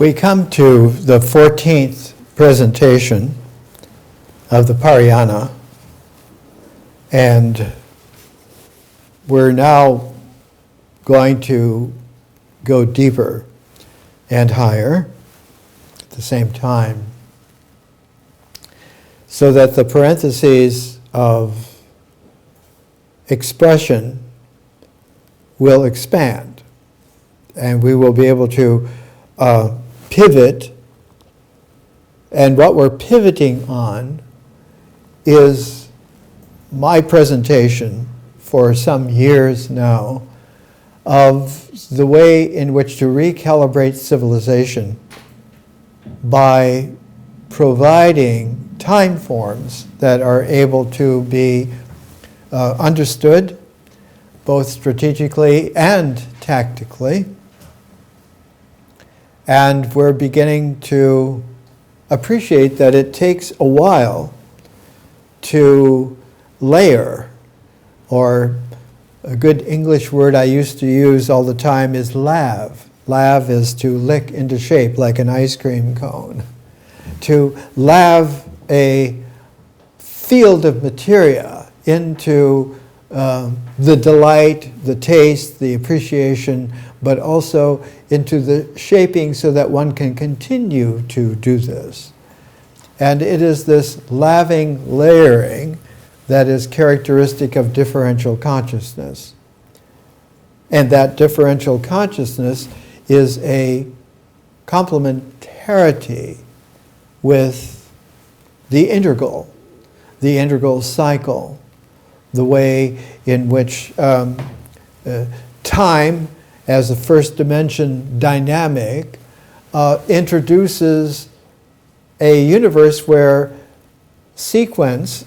We come to the 14th presentation of the Parayana, and we're now going to go deeper and higher at the same time, so that the parentheses of expression will expand, and we will be able to pivot. And what we're pivoting on is my presentation for some years now of the way in which to recalibrate civilization by providing time forms that are able to be understood both strategically and tactically. And we're beginning to appreciate that it takes a while to layer, or a good English word I used to use all the time is lave. Lave is to lick into shape like an ice cream cone. To lave a field of materia into the delight, the taste, the appreciation, but also into the shaping so that one can continue to do this. And it is this laving, layering that is characteristic of differential consciousness. And that differential consciousness is a complementarity with the integral cycle, the way in which time as a first dimension dynamic introduces a universe where sequence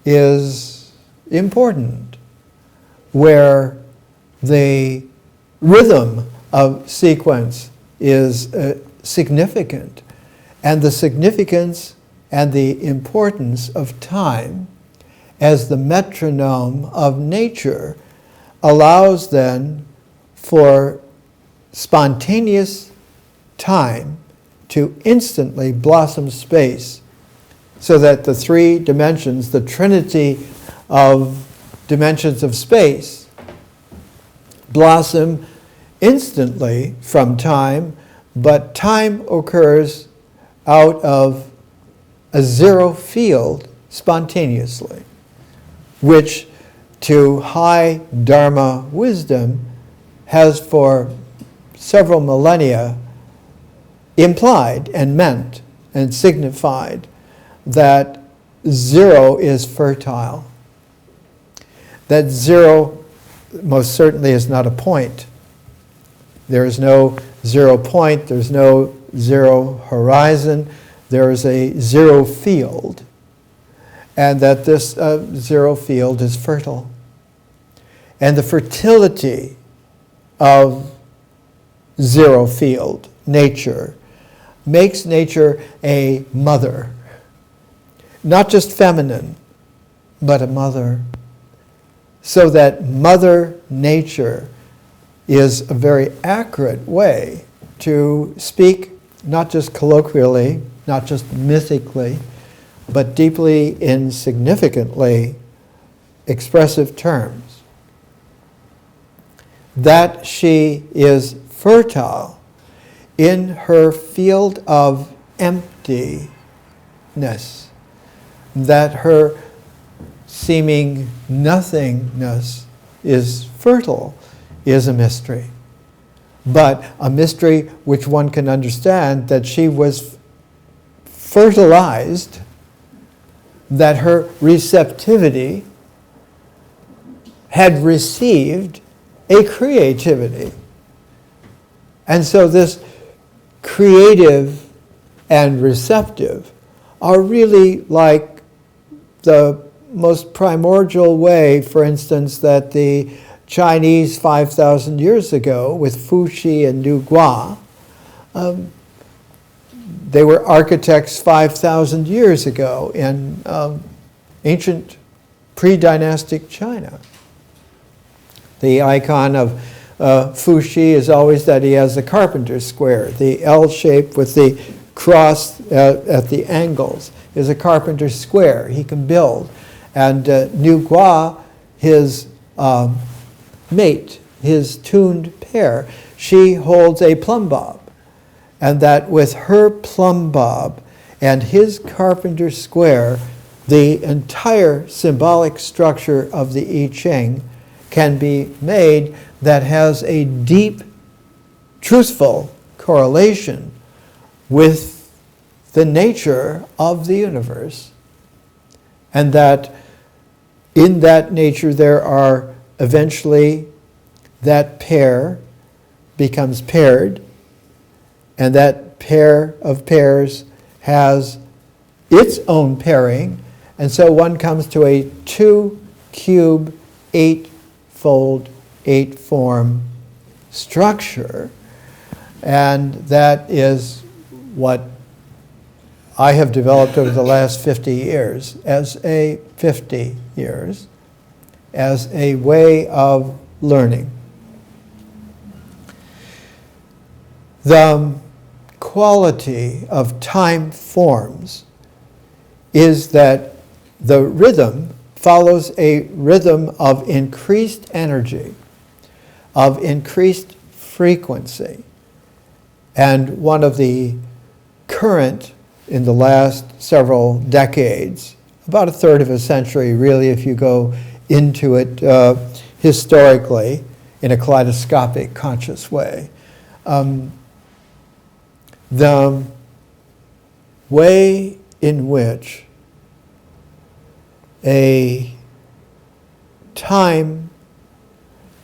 is important, where the rhythm of sequence is significant, and the significance and the importance of time as the metronome of nature allows then for spontaneous time to instantly blossom space, so that the three dimensions, the trinity of dimensions of space, blossom instantly from time, but time occurs out of a zero field spontaneously, which to high Dharma wisdom has for several millennia implied and meant and signified that zero is fertile. That zero most certainly is not a point. There is no 0 point, there's no zero horizon, there is a zero field, and that this zero field is fertile. And the fertility of zero field, nature, makes nature a mother. Not just feminine, but a mother. So that Mother Nature is a very accurate way to speak, not just colloquially, not just mythically, but deeply in significantly expressive terms. That she is fertile in her field of emptiness, that her seeming nothingness is fertile, is a mystery. But a mystery which one can understand, that she was fertilized, that her receptivity had received a creativity. And so this creative and receptive are really like the most primordial way, for instance, that the Chinese 5,000 years ago with Fuxi and Nu Gua, they were architects 5,000 years ago in ancient pre-dynastic China. The icon of Fuxi is always that he has the carpenter's square. The L shape with the cross at the angles is a carpenter's square. He can build. And Nu Gua, his mate, his tuned pair, she holds a plumb bob. And that with her plumb bob and his carpenter's square, the entire symbolic structure of the I Ching can be made that has a deep, truthful correlation with the nature of the universe. And that in that nature there are eventually that pair becomes paired, and that pair of pairs has its own pairing, and so one comes to a 2-cube, 8-fold, 8-form structure, and that is what I have developed over the last 50 years as a way of learning. The quality of time forms is that the rhythm follows a rhythm of increased energy, of increased frequency. And one of the current in the last several decades, about a third of a century really if you go into it historically in a kaleidoscopic conscious way, the way in which a time,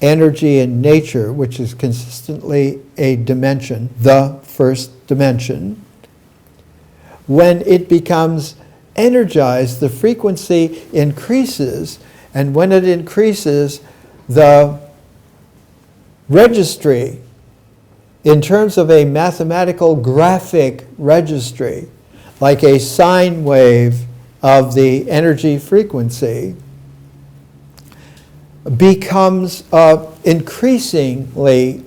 energy, and nature, which is consistently a dimension, the first dimension, when it becomes energized, the frequency increases, and when it increases, the registry, in terms of a mathematical graphic registry, like a sine wave of the energy frequency, becomes increasingly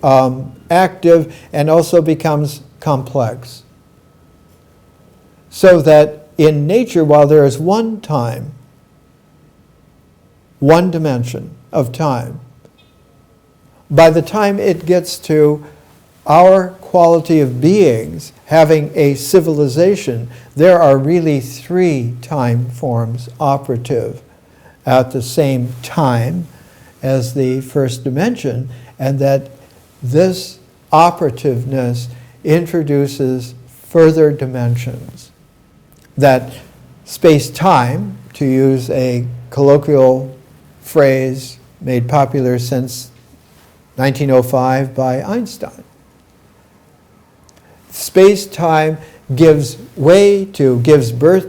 active and also becomes complex. So that in nature, while there is one time, one dimension of time, by the time it gets to our quality of beings having a civilization, there are really 3 time forms operative at the same time as the first dimension, and that this operativeness introduces further dimensions. That space-time, to use a colloquial phrase made popular since 1905 by Einstein, space-time gives birth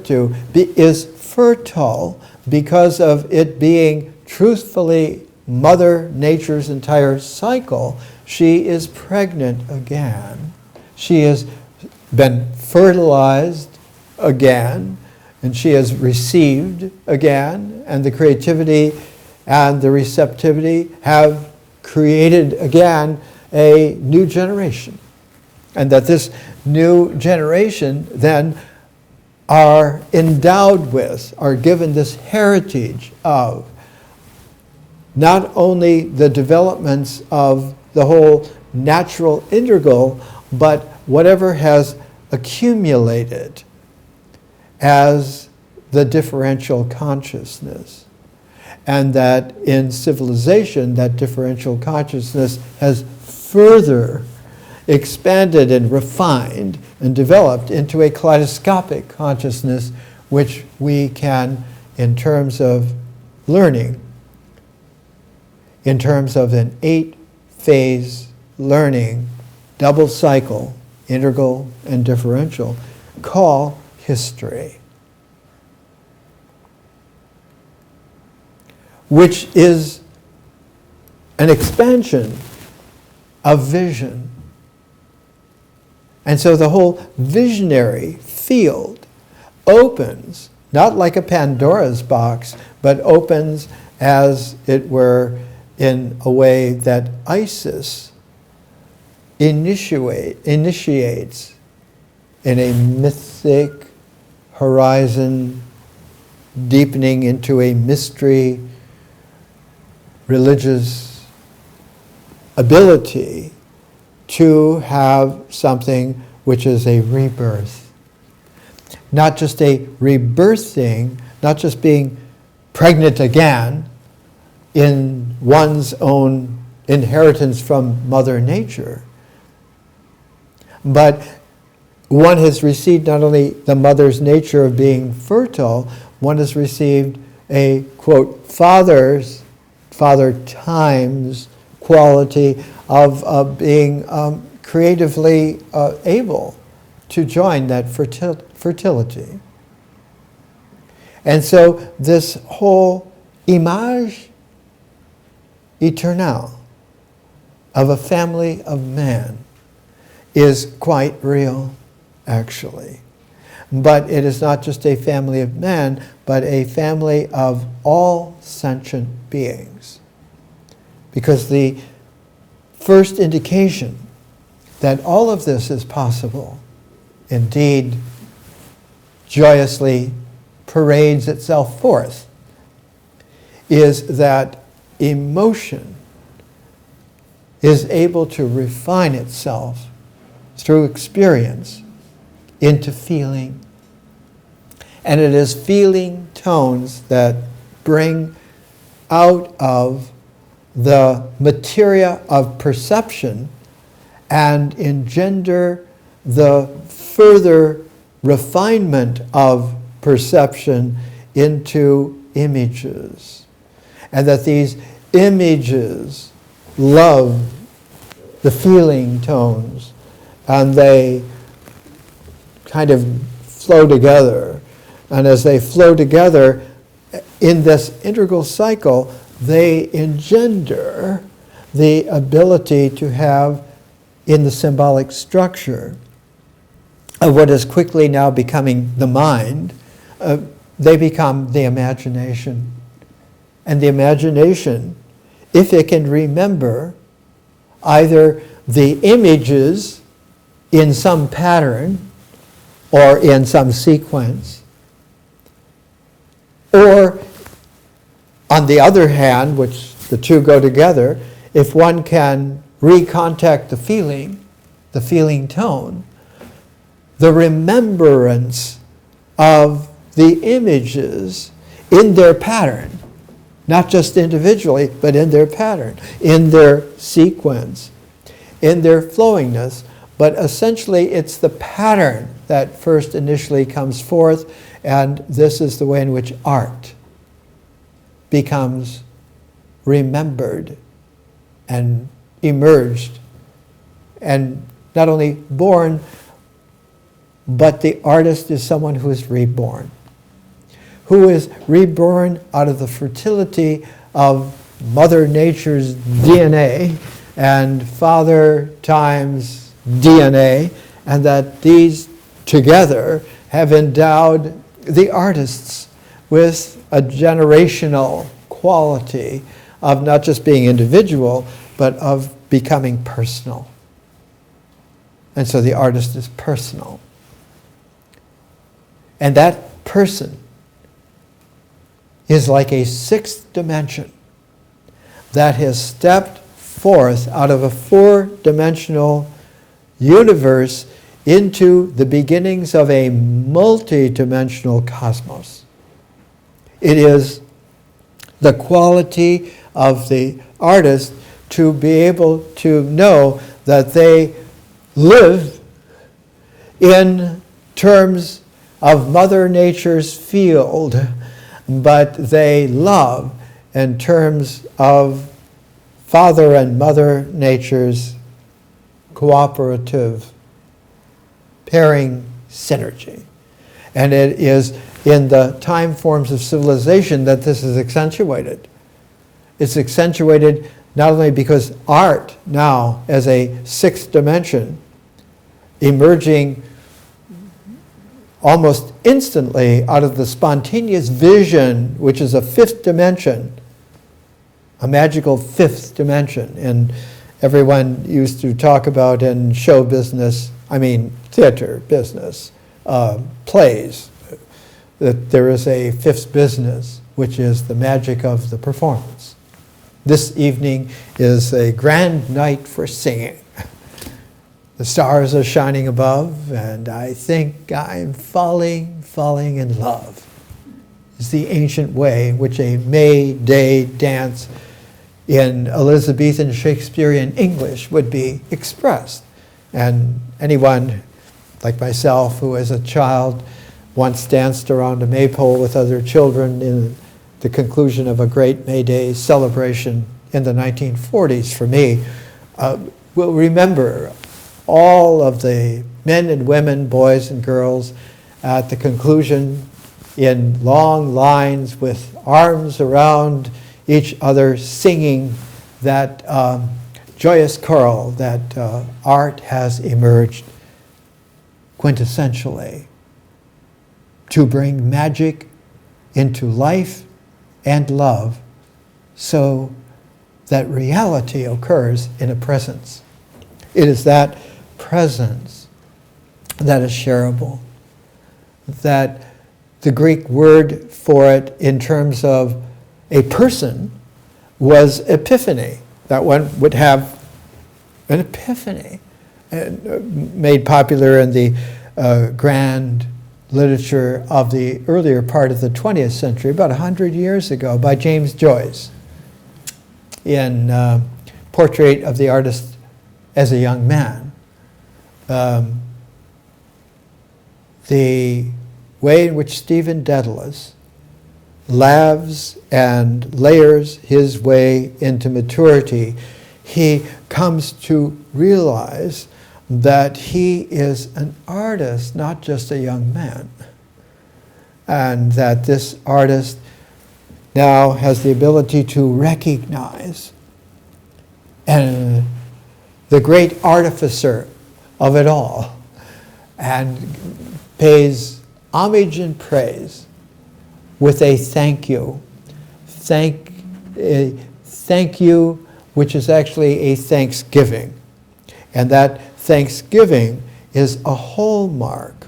to, is fertile because of it being truthfully Mother Nature's entire cycle. She is pregnant again. She has been fertilized again, and she has received again, and the creativity and the receptivity have created again a new generation. And that this new generation then are endowed with, are given this heritage of not only the developments of the whole natural integral, but whatever has accumulated as the differential consciousness. And that in civilization, that differential consciousness has further expanded and refined and developed into a kaleidoscopic consciousness, which we can, in terms of learning, in terms of an 8-phase learning, double cycle, integral and differential, call history, which is an expansion of vision. And so the whole visionary field opens, not like a Pandora's box, but opens, as it were, in a way that Isis initiates in a mythic horizon, deepening into a mystery, religious ability to have something which is a rebirth. Not just a rebirthing, not just being pregnant again in one's own inheritance from Mother Nature, but one has received not only the mother's nature of being fertile, one has received a, quote, father times quality of being creatively able to join that fertility. And so this whole image eternelle of a family of man is quite real, actually. But it is not just a family of man, but a family of all sentient beings. Because the first indication that all of this is possible, indeed, joyously parades itself forth, is that emotion is able to refine itself through experience into feeling. And it is feeling tones that bring out of the materia of perception and engender the further refinement of perception into images. And that these images love the feeling tones, and they kind of flow together. And as they flow together in this integral cycle, they engender the ability to have, in the symbolic structure of what is quickly now becoming the mind, they become the imagination. And the imagination, if it can remember either the images in some pattern or in some sequence, or on the other hand, which the two go together, if one can recontact the feeling tone, the remembrance of the images in their pattern, not just individually, but in their pattern, in their sequence, in their flowingness. But essentially, it's the pattern that first initially comes forth, and this is the way in which art becomes remembered and emerged, and not only born, but the artist is someone who is reborn out of the fertility of Mother Nature's DNA and Father times DNA, and that these together have endowed the artists with a generational quality of not just being individual, but of becoming personal. And so the artist is personal. And that person is like a sixth dimension that has stepped forth out of a four-dimensional universe into the beginnings of a multi-dimensional cosmos. It is the quality of the artist to be able to know that they live in terms of Mother Nature's field, but they love in terms of Father and Mother Nature's cooperative pairing synergy. And it is in the time forms of civilization that this is accentuated. It's accentuated not only because art now as a sixth dimension, emerging almost instantly out of the spontaneous vision, which is a fifth dimension, a magical fifth dimension. And everyone used to talk about in show business, I mean theater business, plays, that there is a fifth business, which is the magic of the performance. This evening is a grand night for singing. The stars are shining above, and I think I'm falling in love. It's the ancient way in which a May Day dance in Elizabethan Shakespearean English would be expressed. And anyone like myself who as a child once danced around a maypole with other children in the conclusion of a great May Day celebration in the 1940s for me, will remember all of the men and women, boys and girls at the conclusion in long lines with arms around each other singing that joyous choral that art has emerged quintessentially to bring magic into life and love so that reality occurs in a presence. It is that presence that is shareable, that the Greek word for it in terms of a person was epiphany, that one would have an epiphany, made popular in the grand literature of the earlier part of the 20th century, about 100 years ago, by James Joyce, in Portrait of the Artist as a Young Man. The way in which Stephen Dedalus laves and layers his way into maturity, he comes to realize that he is an artist, not just a young man. And that this artist now has the ability to recognize and the great artificer of it all, and pays homage and praise with a thank you. Thank you, which is actually a thanksgiving. And that thanksgiving is a hallmark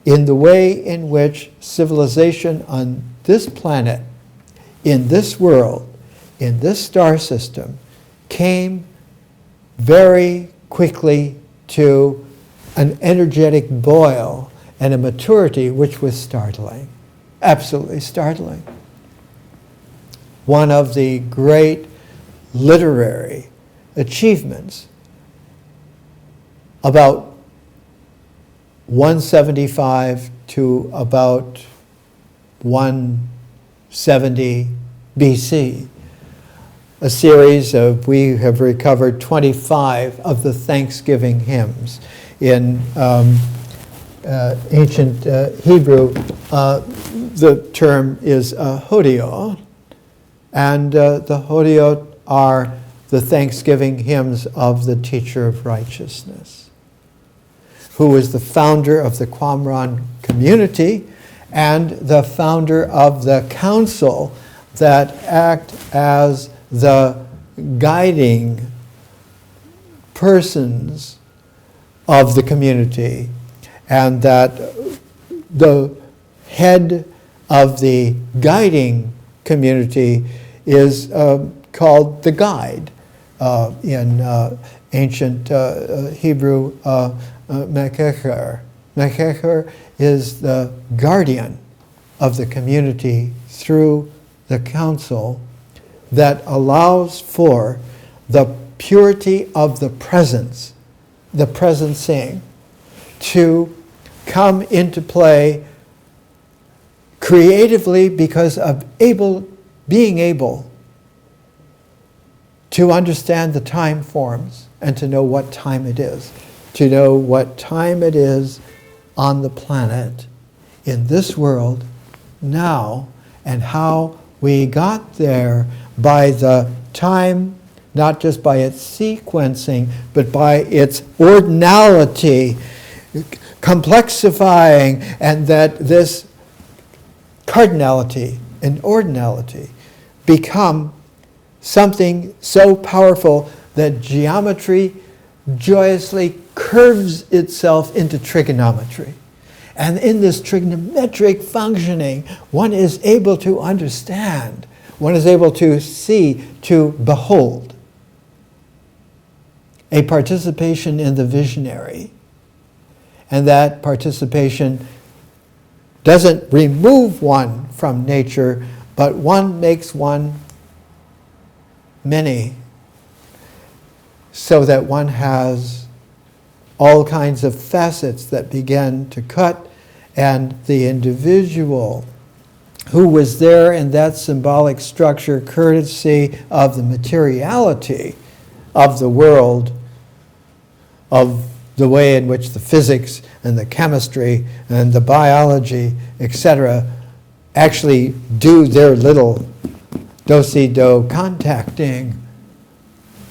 in the way in which civilization on this planet, in this world, in this star system, came very quickly to an energetic boil and a maturity which was startling, absolutely startling. One of the great literary achievements about 175 to about 170 BC. A series of, we have recovered 25 of the Thanksgiving hymns. In ancient Hebrew, the term is hodiot, and the hodiot are the Thanksgiving hymns of the teacher of righteousness, who was the founder of the Qumran community and the founder of the council that act as the guiding persons of the community, and that the head of the guiding community is called the guide. In ancient Hebrew, Mekecher. Mekecher is the guardian of the community through the council that allows for the purity of the presence, the presencing, to come into play creatively because of being able to understand the time forms and to know what time it is. To know what time it is on the planet, in this world, now, and how we got there by the time, not just by its sequencing, but by its ordinality, complexifying, and that this cardinality and ordinality become something so powerful that geometry joyously curves itself into trigonometry. And in this trigonometric functioning, one is able to understand, one is able to see, to behold a participation in the visionary. And that participation doesn't remove one from nature, but one makes one many, so that one has all kinds of facets that begin to cut, and the individual who was there in that symbolic structure, courtesy of the materiality of the world, of the way in which the physics and the chemistry and the biology, etc., actually do their little do-si-do contacting,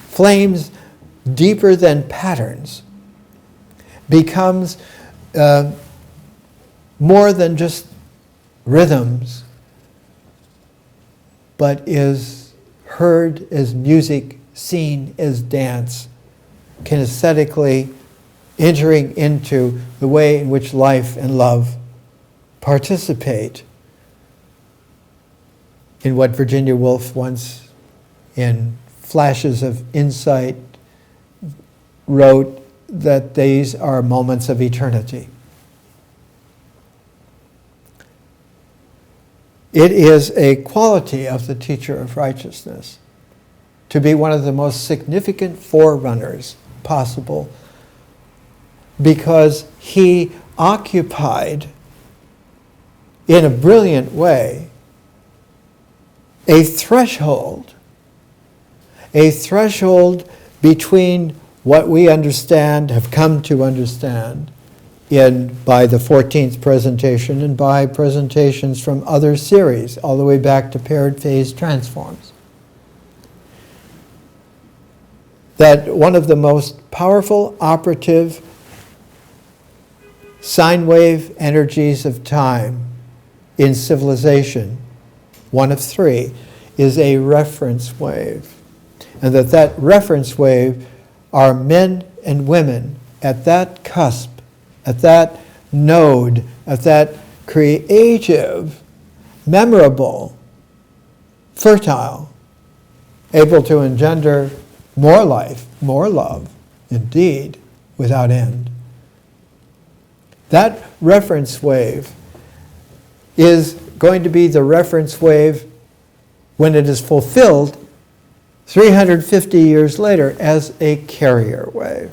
flames deeper than patterns, becomes more than just rhythms, but is heard as music, seen as dance, kinesthetically entering into the way in which life and love participate in what Virginia Woolf once, in flashes of insight, wrote that these are moments of eternity. It is a quality of the teacher of righteousness to be one of the most significant forerunners possible, because he occupied, in a brilliant way, a threshold between what we understand, have come to understand, by the 14th presentation and by presentations from other series, all the way back to paired phase transforms. That one of the most powerful operative sine wave energies of time in civilization, one of three, is a reference wave. And that reference wave are men and women at that cusp, at that node, at that creative, memorable, fertile, able to engender more life, more love, indeed, without end. That reference wave is going to be the reference wave when it is fulfilled 350 years later as a carrier wave.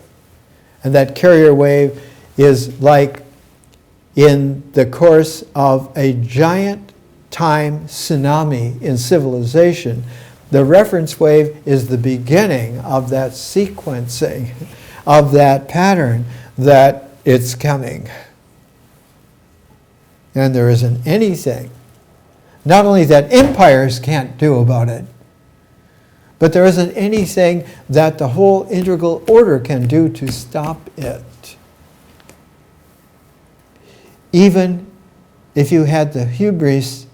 And that carrier wave is like in the course of a giant time tsunami in civilization. The reference wave is the beginning of that sequencing, of that pattern, that it's coming. And there isn't anything, not only that empires can't do about it, but there isn't anything that the whole integral order can do to stop it. Even if you had the hubris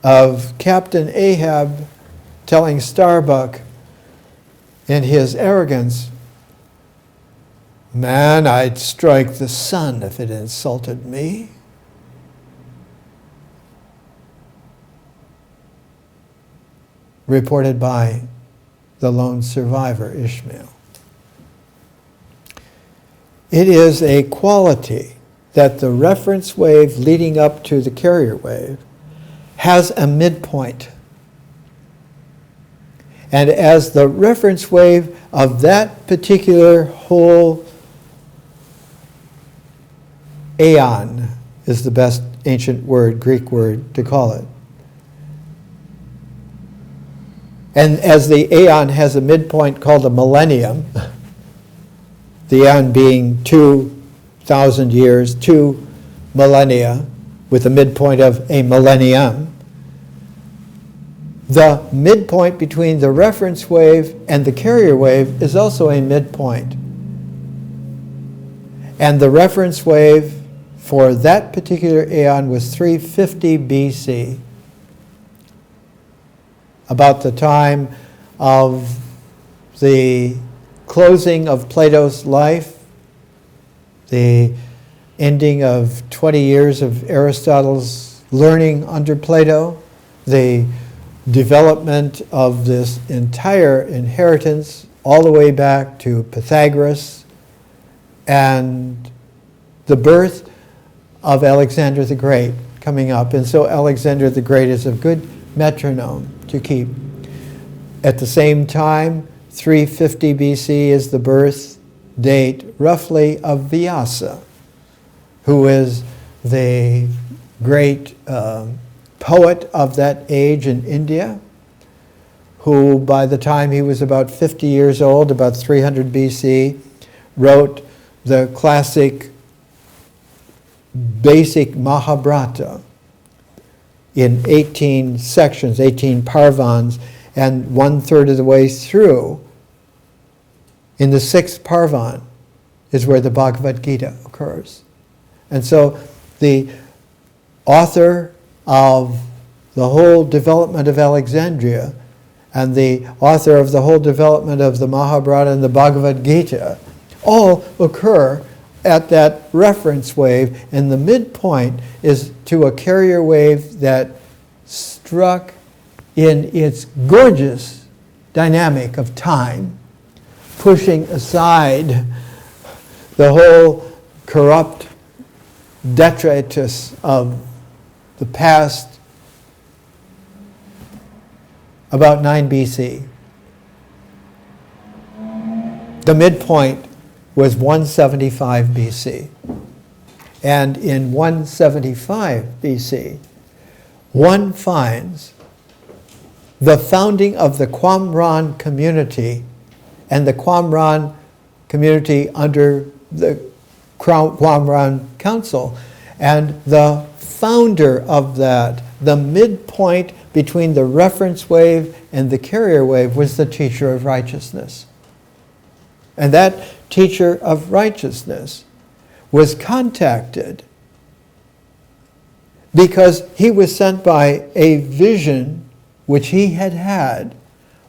of Captain Ahab telling Starbuck in his arrogance, "Man, I'd strike the sun if it insulted me." Reported by the lone survivor, Ishmael. It is a quality that the reference wave leading up to the carrier wave has a midpoint. And as the reference wave of that particular whole aeon is the best ancient word, Greek word, to call it. And as the aeon has a midpoint called a millennium, the aeon being 2,000 years, 2 millennia, with a midpoint of a millennium, the midpoint between the reference wave and the carrier wave is also a midpoint. And the reference wave for that particular aeon was 350 BC. About the time of the closing of Plato's life, the ending of 20 years of Aristotle's learning under Plato, the development of this entire inheritance all the way back to Pythagoras, and the birth of Alexander the Great coming up. And so Alexander the Great is a good metronome to keep. At the same time, 350 BC is the birth date, roughly, of Vyasa, who is the great poet of that age in India, who by the time he was about 50 years old, about 300 BC, wrote the classic basic Mahabharata in 18 sections, 18 parvans, and 1/3 of the way through, in the 6th parvan, is where the Bhagavad Gita occurs. And so the author of the whole development of Alexandria and the author of the whole development of the Mahabharata and the Bhagavad Gita all occur at that reference wave, and the midpoint is to a carrier wave that struck in its gorgeous dynamic of time, pushing aside the whole corrupt detritus of the past, about 9 BC. The midpoint was 175 BC. And in 175 BC, one finds the founding of the Qumran community, and the Qumran community under the Qumran Council. And the founder of that, the midpoint between the reference wave and the carrier wave, was the teacher of righteousness. And that teacher of righteousness was contacted because he was sent by a vision which he had had,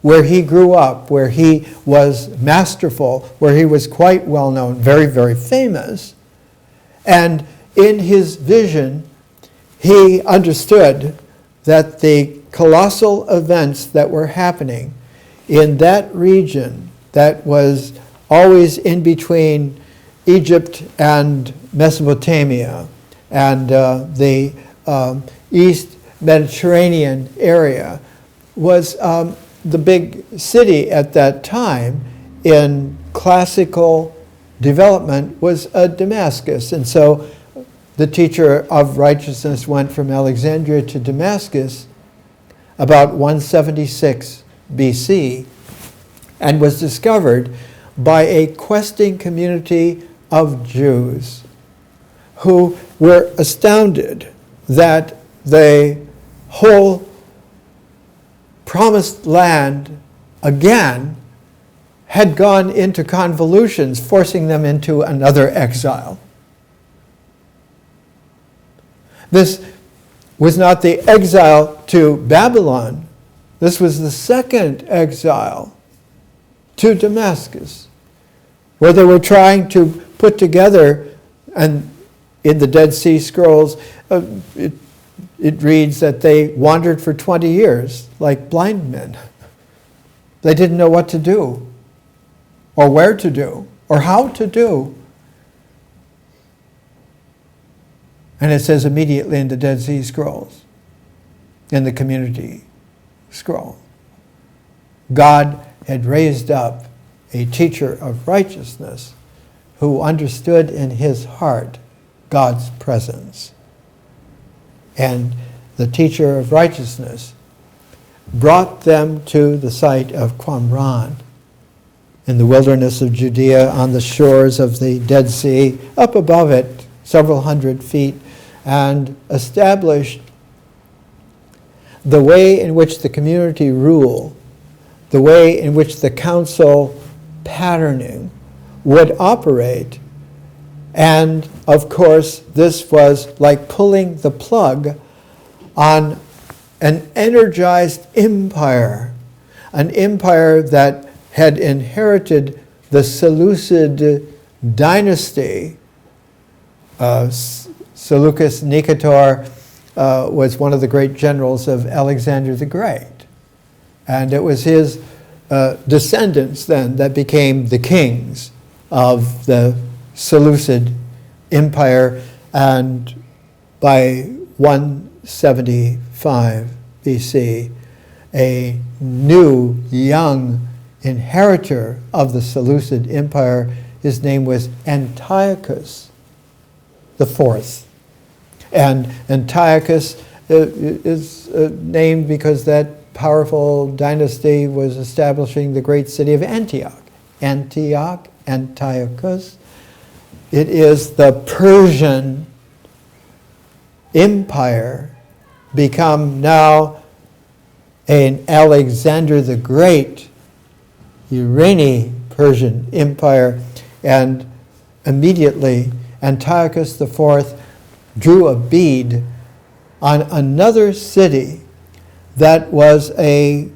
where he grew up, where he was masterful, where he was quite well known, very, very famous. And in his vision, he understood that the colossal events that were happening in that region that was always in between Egypt and Mesopotamia and the East Mediterranean area was the big city at that time in classical development was Damascus. And so the teacher of righteousness went from Alexandria to Damascus about 176 BC and was discovered by a questing community of Jews who were astounded that the whole promised land again had gone into convolutions, forcing them into another exile. This was not the exile to Babylon. This was the second exile to Damascus, where they were trying to put together, and in the Dead Sea Scrolls, it reads that they wandered for 20 years like blind men. They didn't know what to do, or where to do, or how to do. And it says immediately in the Dead Sea Scrolls, in the community scroll, God had raised up a teacher of righteousness who understood in his heart God's presence. And the teacher of righteousness brought them to the site of Qumran in the wilderness of Judea on the shores of the Dead Sea, up above it, several hundred feet, and established the way in which the community rule, the way in which the council patterning would operate. And of course, this was like pulling the plug on an energized empire an empire that had inherited the Seleucid dynasty. Seleucus Nicator was one of the great generals of Alexander the Great. And it was his descendants then that became the kings of the Seleucid Empire. And by 175 BC, a new, young inheritor of the Seleucid Empire, his name was Antiochus IV. And Antiochus is named because that powerful dynasty was establishing the great city of Antioch. Antiochus. It is the Persian Empire become now an Alexander the Great, Iranian Persian Empire, and immediately Antiochus IV drew a bead on another city that was a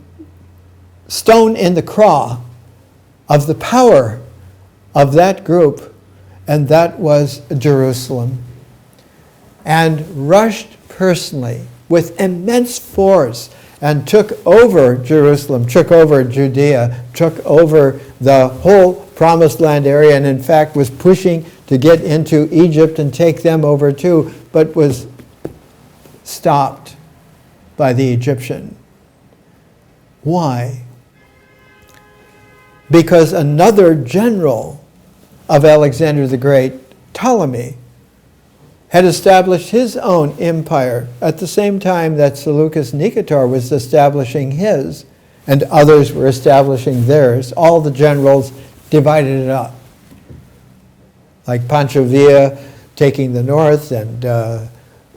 stone in the craw of the power of that group, and that was Jerusalem, and rushed personally with immense force and took over Jerusalem, took over Judea, took over the whole Promised Land area, and in fact was pushing to get into Egypt and take them over too, but was stopped by the Egyptian. Why? Because another general of Alexander the Great, Ptolemy, had established his own empire at the same time that Seleucus Nicator was establishing his, and others were establishing theirs. All the generals divided it up. Like Pancho Villa taking the north, and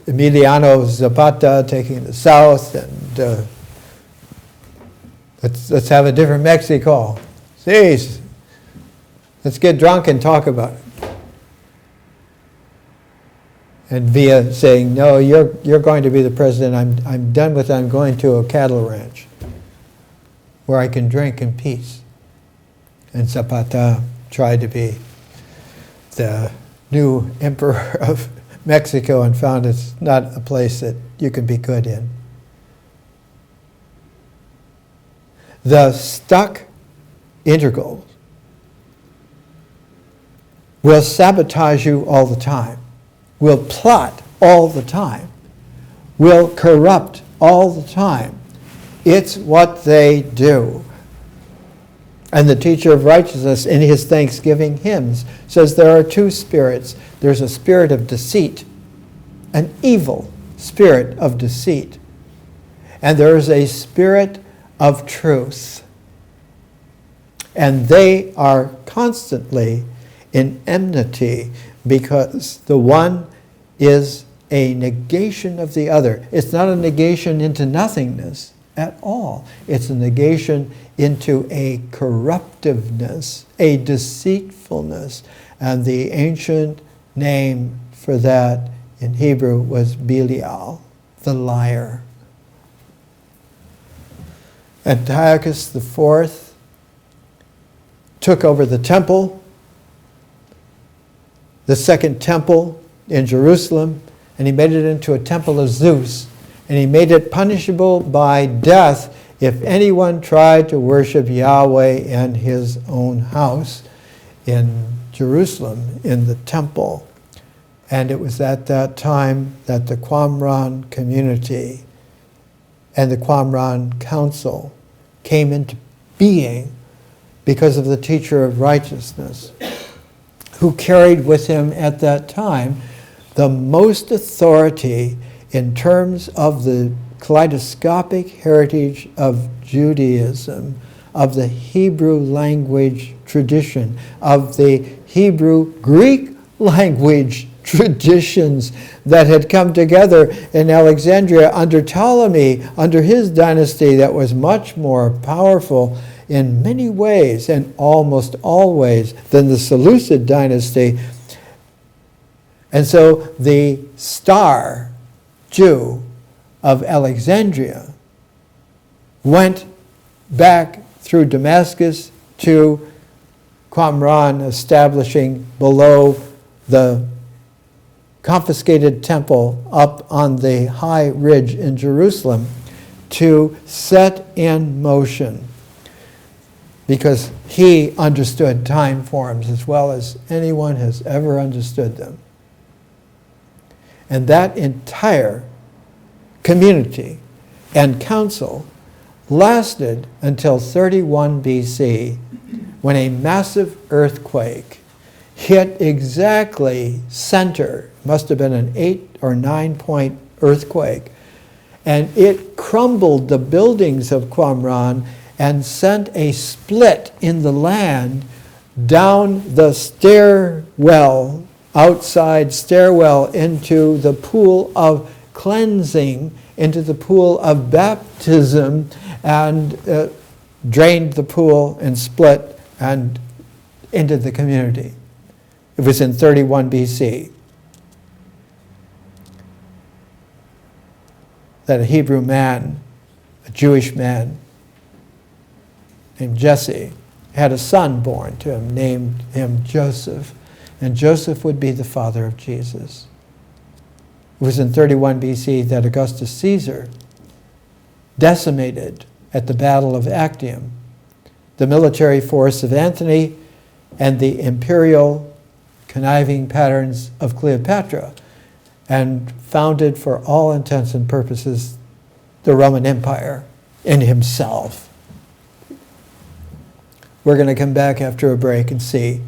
Emiliano Zapata taking the south, and let's have a different Mexico. Jeez, let's get drunk and talk about it. And Villa saying, no, you're going to be the president. I'm done with it. I'm going to a cattle ranch where I can drink in peace. And Zapata tried to be the new emperor of Mexico and found it's not a place that you can be good in. The stuck integrals will sabotage you all the time, will plot all the time, will corrupt all the time. It's what they do. And the teacher of righteousness in his Thanksgiving hymns says there are two spirits. There's a spirit of deceit, an evil spirit of deceit, and there is a spirit of truth. And they are constantly in enmity because the one is a negation of the other. It's not a negation into nothingness at all. It's a negation into a corruptiveness, a deceitfulness. And the ancient name for that in Hebrew was Belial, the liar. Antiochus IV took over the temple, the second temple in Jerusalem, and he made it into a temple of Zeus. And he made it punishable by death if anyone tried to worship Yahweh in his own house in Jerusalem, in the temple. And it was at that time that the Qumran community and the Qumran council came into being because of the teacher of righteousness, who carried with him at that time the most authority in terms of the kaleidoscopic heritage of Judaism, of the Hebrew language tradition, of the Hebrew-Greek language traditions that had come together in Alexandria under Ptolemy, under his dynasty that was much more powerful in many ways and almost always than the Seleucid dynasty. And so the star Jew of Alexandria went back through Damascus to Qumran, establishing below the confiscated temple up on the high ridge in Jerusalem to set in motion, because he understood time forms as well as anyone has ever understood them. And that entire community and council lasted until 31 BC, when a massive earthquake hit exactly center. Must have been an 8 or 9 point earthquake. And it crumbled the buildings of Qumran and sent a split in the land down the stairwell, outside stairwell, into the pool of cleansing, into the pool of baptism, and drained the pool and split and into the community. It was in 31 BC that a Hebrew man, a Jewish man named Jesse, had a son born to him, named him Joseph, and Joseph would be the father of Jesus. It was in 31 BC that Augustus Caesar decimated at the Battle of Actium the military force of Antony and the imperial conniving patterns of Cleopatra, and founded, for all intents and purposes, the Roman Empire in himself. We're going to come back after a break and see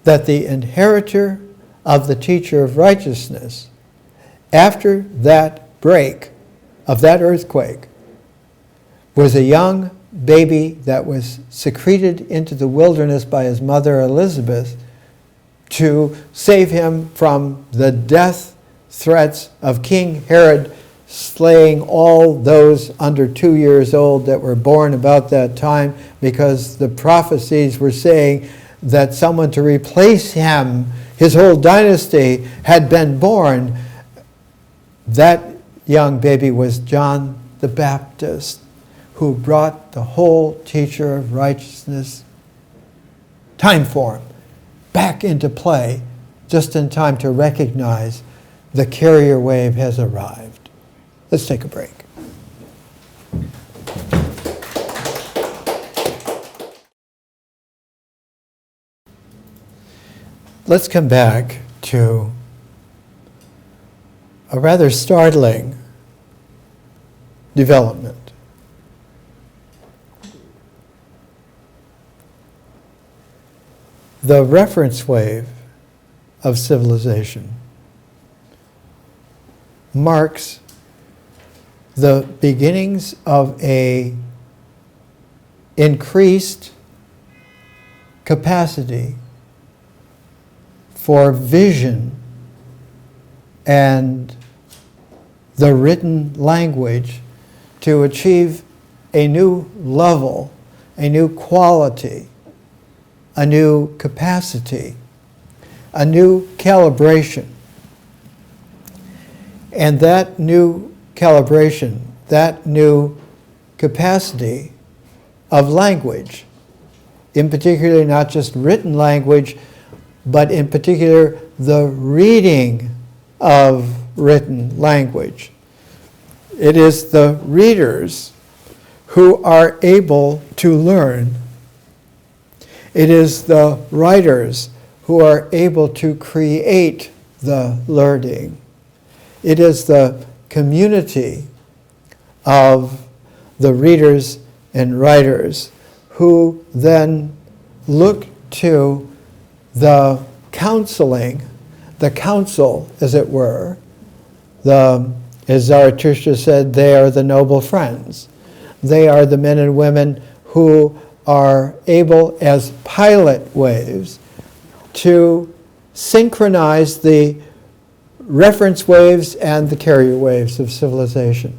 that the inheritor of the teacher of righteousness, after that break of that earthquake, was a young baby that was secreted into the wilderness by his mother Elizabeth to save him from the death threats of King Herod, slaying all those under 2 years old that were born about that time, because the prophecies were saying that someone to replace him, his whole dynasty, had been born. That young baby was John the Baptist, who brought the whole teacher of righteousness time form back into play just in time to recognize the carrier wave has arrived. Let's take a break. Let's come back to a rather startling development. The reference wave of civilization marks the beginnings of a increased capacity for vision and the written language to achieve a new level, a new quality, a new capacity, a new calibration. And that new calibration, that new capacity of language, in particular not just written language, but in particular the reading of written language. It is the readers who are able to learn. It is the writers who are able to create the learning. It is the community of the readers and writers who then look to the counseling, the counsel, as it were. As Zarathustra said, they are the noble friends. They are the men and women who are able, as pilot waves, to synchronize the reference waves and the carrier waves of civilization.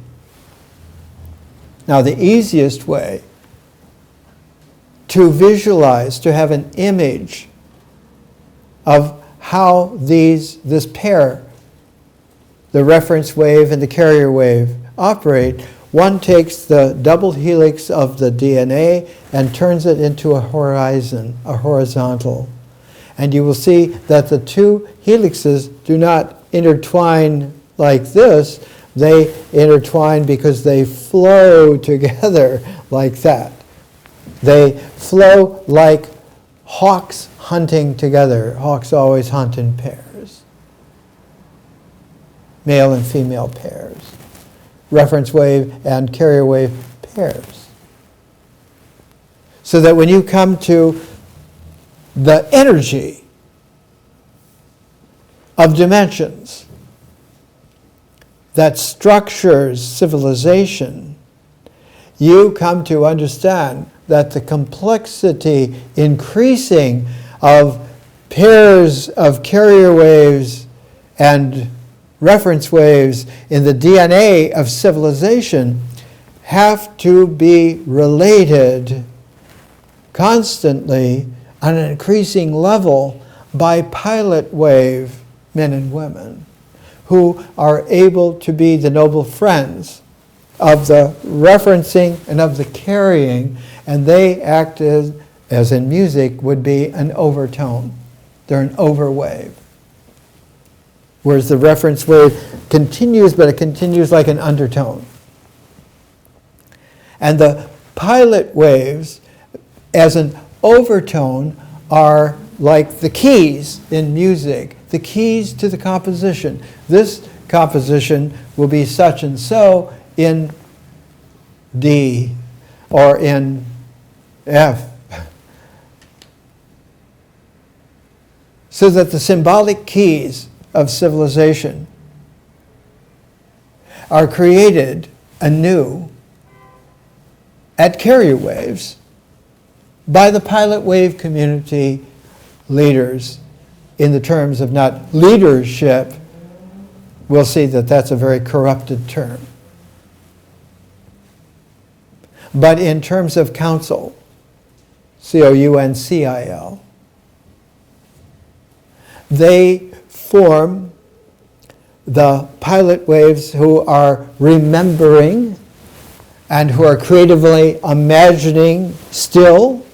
Now, the easiest way to visualize, to have an image of how this pair, the reference wave and the carrier wave, operate, One takes the double helix of the DNA and turns it into a horizontal. And you will see that the two helixes do not intertwine like this. They intertwine because they flow together like that. They flow like hawks hunting together. Hawks always hunt in pairs. Male and female pairs. Reference wave and carrier wave pairs. So that when you come to the energy of dimensions that structures civilization, you come to understand that the complexity increasing of pairs of carrier waves and reference waves in the DNA of civilization have to be related constantly on an increasing level by pilot wave men and women who are able to be the noble friends of the referencing and of the carrying, and they act as in music would be an overtone. They're an overwave. Whereas the reference wave continues, but it continues like an undertone. And the pilot waves, as an overtone, are like the keys in music, the keys to the composition. This composition will be such and so in D or in F. So that the symbolic keys of civilization are created anew at carrier waves by the pilot wave community leaders in the terms of not leadership. We'll see that that's a very corrupted term. But in terms of council, COUNCIL, they form the pilot waves who are remembering and who are creatively imagining still,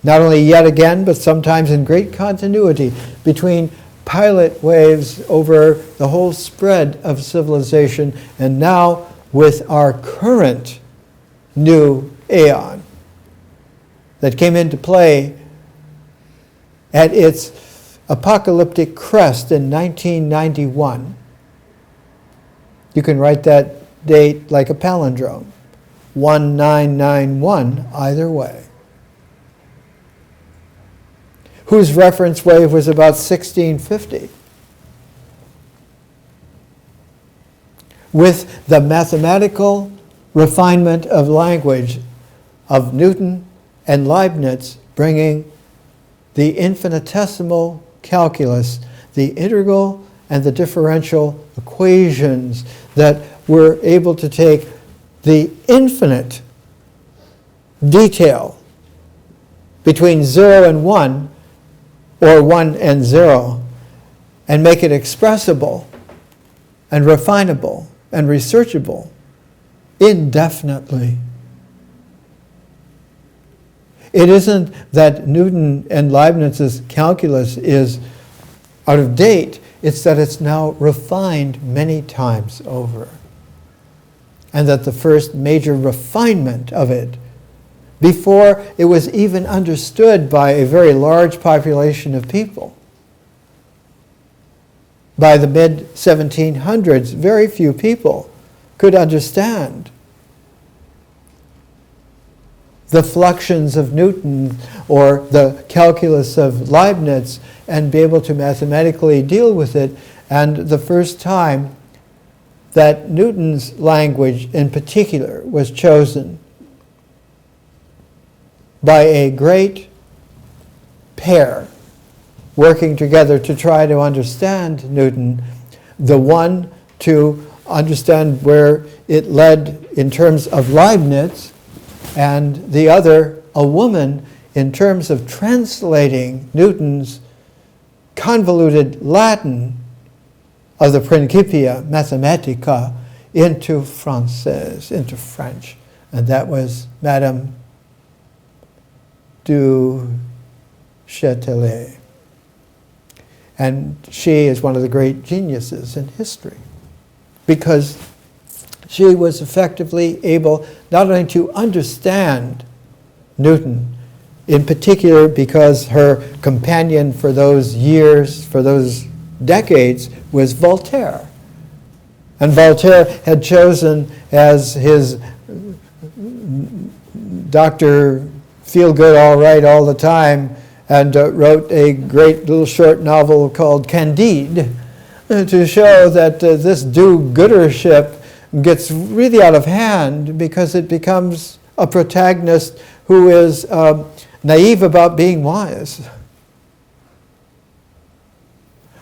not only yet again, but sometimes in great continuity between pilot waves over the whole spread of civilization, and now with our current new aeon that came into play at its apocalyptic crest in 1991. You can write that date like a palindrome, 1991 either way. Whose reference wave was about 1650. With the mathematical refinement of language of Newton and Leibniz bringing the infinitesimal calculus, the integral and the differential equations that were able to take the infinite detail between 0 and 1, or 1 and 0, and make it expressible and refinable and researchable indefinitely. It isn't that Newton and Leibniz's calculus is out of date, it's that it's now refined many times over. And that the first major refinement of it, before it was even understood by a very large population of people. By the mid-1700s, very few people could understand the fluxions of Newton or the calculus of Leibniz and be able to mathematically deal with it. And the first time that Newton's language in particular was chosen by a great pair working together to try to understand Newton, the one to understand where it led in terms of Leibniz, and the other, a woman, in terms of translating Newton's convoluted Latin of the Principia Mathematica into Français, into French. And that was Madame du Châtelet. And she is one of the great geniuses in history because she was effectively able not only to understand Newton, in particular because her companion for those years, for those decades, was Voltaire. And Voltaire had chosen as his Dr. Feel Good All Right All the Time, and wrote a great little short novel called Candide to show that this do-goodership gets really out of hand because it becomes a protagonist who is naive about being wise.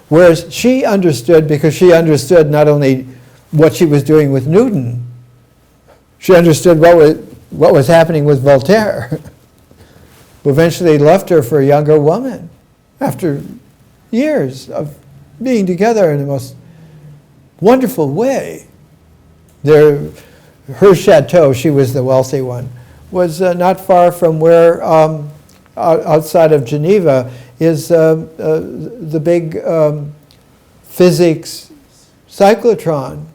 Whereas she understood, because she understood not only what she was doing with Newton, she understood what was happening with Voltaire, who eventually left her for a younger woman after years of being together in the most wonderful way. Her chateau, she was the wealthy one, was not far from where, outside of Geneva, is the big physics cyclotron.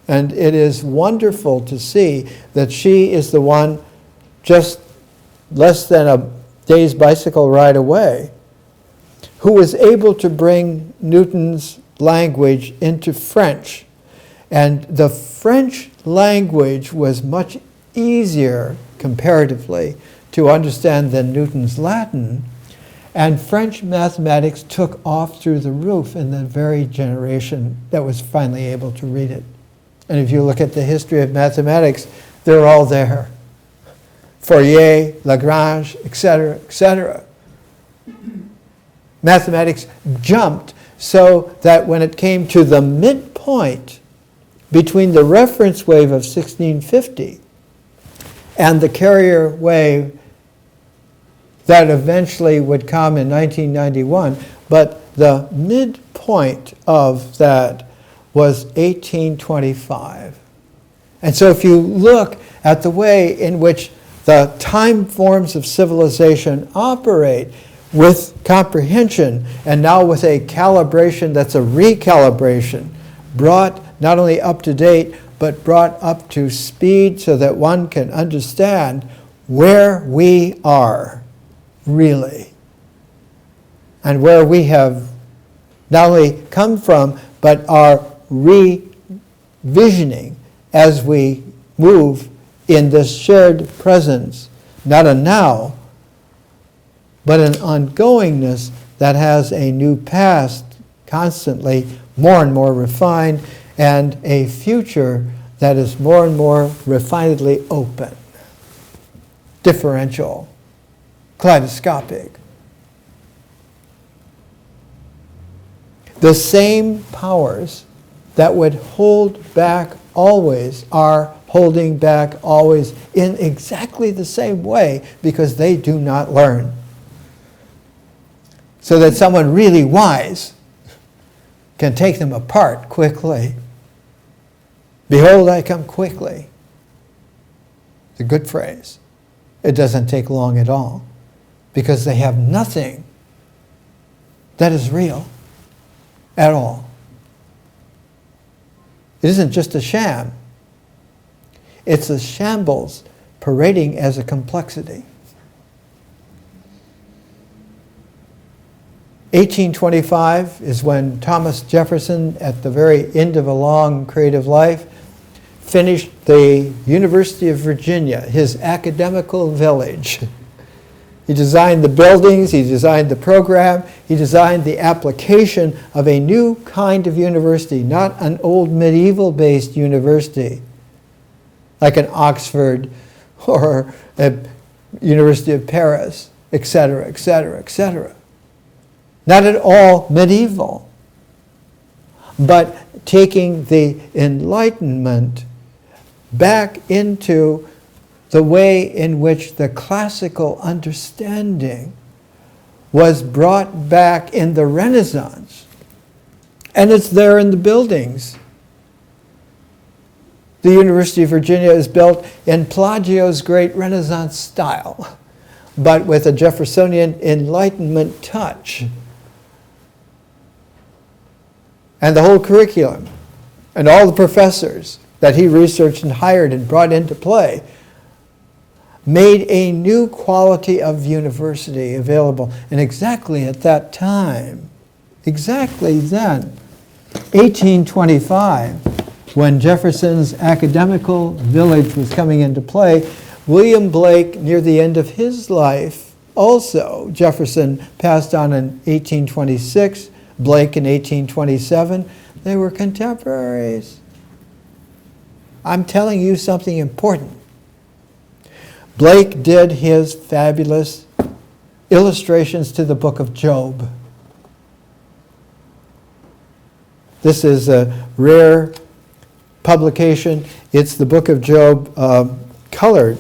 And it is wonderful to see that she is the one just less than a day's bicycle ride away who was able to bring Newton's language into French. And the French language was much easier, comparatively, to understand than Newton's Latin. And French mathematics took off through the roof in the very generation that was finally able to read it. And if you look at the history of mathematics, they're all there. Fourier, Lagrange, etc., etc. Mathematics jumped so that when it came to the midpoint between the reference wave of 1650 and the carrier wave that eventually would come in 1991, but the midpoint of that was 1825. And so if you look at the way in which the time forms of civilization operate with comprehension and now with a calibration that's a recalibration, brought not only up to date, but brought up to speed so that one can understand where we are really and where we have not only come from, but are revisioning as we move in this shared presence, not a now, but an ongoingness that has a new past, constantly more and more refined, and a future that is more and more refinedly open, differential, kaleidoscopic. The same powers that would hold back always are holding back always in exactly the same way because they do not learn. So that someone really wise can take them apart quickly. Behold, I come quickly. It's a good phrase. It doesn't take long at all because they have nothing that is real at all. It isn't just a sham. It's a shambles parading as a complexity. 1825 is when Thomas Jefferson, at the very end of a long creative life, finished the University of Virginia, his academical village. He designed the buildings, he designed the program, he designed the application of a new kind of university, not an old medieval-based university, like an Oxford or a University of Paris, etc., etc., etc. Not at all medieval, but taking the Enlightenment back into the way in which the classical understanding was brought back in the Renaissance. And it's there in the buildings. The University of Virginia is built in Plagio's great Renaissance style, but with a Jeffersonian Enlightenment touch. And the whole curriculum and all the professors that he researched and hired and brought into play made a new quality of university available. And exactly at that time, exactly then, 1825, when Jefferson's academical village was coming into play, William Blake, near the end of his life, also, Jefferson passed on in 1826, Blake in 1827. They were contemporaries. I'm telling you something important. Blake did his fabulous illustrations to the book of Job. This is a rare publication. It's the book of Job colored.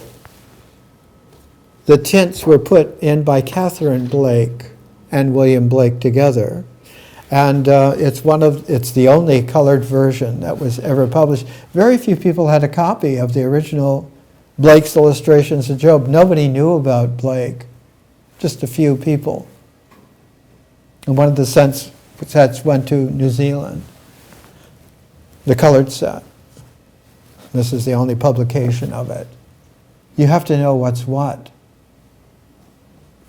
The tints were put in by Catherine Blake and William Blake together. And it's the only colored version that was ever published. Very few people had a copy of the original Blake's illustrations of Job. Nobody knew about Blake, just a few people. And one of the sets went to New Zealand, the colored set. This is the only publication of it. You have to know what's what